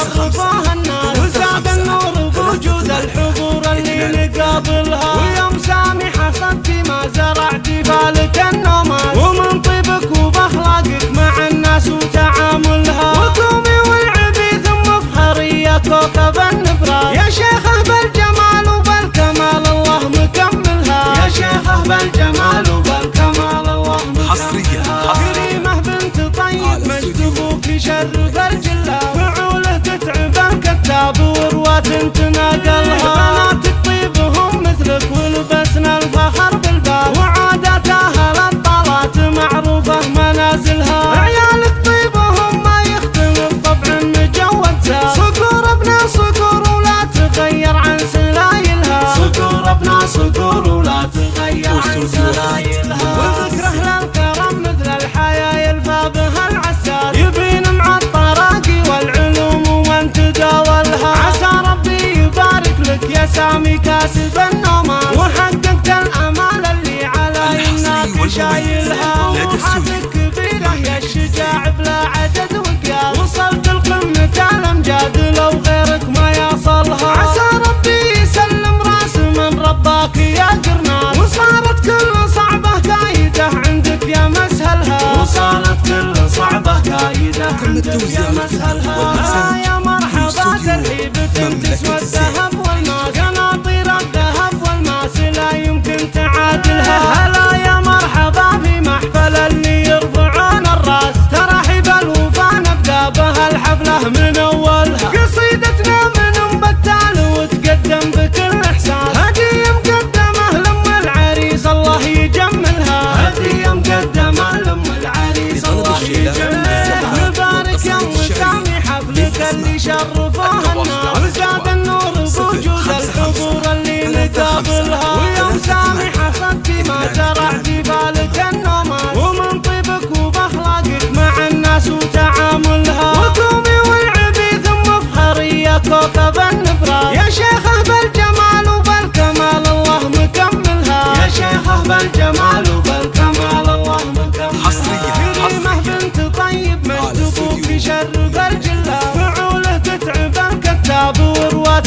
شرفوها الناس، وزاد النور بوجود الحضور اللي نقابلها. ويوم سامحة صدقي ما زرعت بالك النومات، ومن طيبك وباخلاقك مع الناس وتعاملها. وقومي والعبي ثم افخري يا كوكب النبراس، يا شيخة بالجمال وبالكمال الله مكملها. يا شيخة بالجمال وبالكمال الله مكملها. كريمة بنت طيب مجد ابوك يشرف الجلة، فعوله تتعب الكتاب ورواة تناقلها. بناتك طيبهم مثلك ولبسنا الفخر بالباب، وعاداتها للطلات معروفة منازلها. عيالك طيبهم ما يختلف طبع مجود ساب، صقور ابن صقور ولا تغير عن سلايلها. صقور ابن صقور ولا تغير عن سلايلها. وذكره للكرم مثل الحياة يلفى بها العساس، يبين مع الطراقي والعلوم ومن تداولها. عسى ربي يبارك لك يا سامي كاسب النومات، وحققت الامال اللي على يمناك شايلها. وروحاتك كبيرة يا الشجاع بلا عدد وقياس، وصلت لقمة الامجاد لو غيرك ما يصلها. عسى ربي يسلم راس من رباك يا قرناس، وصارت كل صعبة كايدة عندك يا مسهلها. وصارت كل صعبة كايدة عندك يا مسهلها. يا مرحبا ترحيبك تسوى الذهب والماس، قناطير الذهب والماس لا يمكن تعادلها. هلا يا مرحبا في محفل اللي يرفعون الراس، ترحيب الوفا نبدا بها الحفلة من اولها. قصيدتنا من ام بتال وتقدم بكل احساس، هدية مقدمة لام العريس الله يجملها. هدية مقدمة لام العريس الله يجملها. نبارك يا ام سامي حفلك اللي شرفوها الناس، وزاد النور بوجود الحضور اللي نقابلها. ويوم سامحة صدقي ما زرعت بالك النومات، ومن طيبك وباخلاقك مع الناس وتعاملها. وقومي والعبي ثم افخري يا كوكب النبراس، يا شيخة بالجمال وبالكمال الله مكملها. يا شيخة بالجمال وبالكمال الله مكملها. كريمة بنت طيب مجد ابوك يشرف الجلة، فعوله تتعب الكتاب ورواة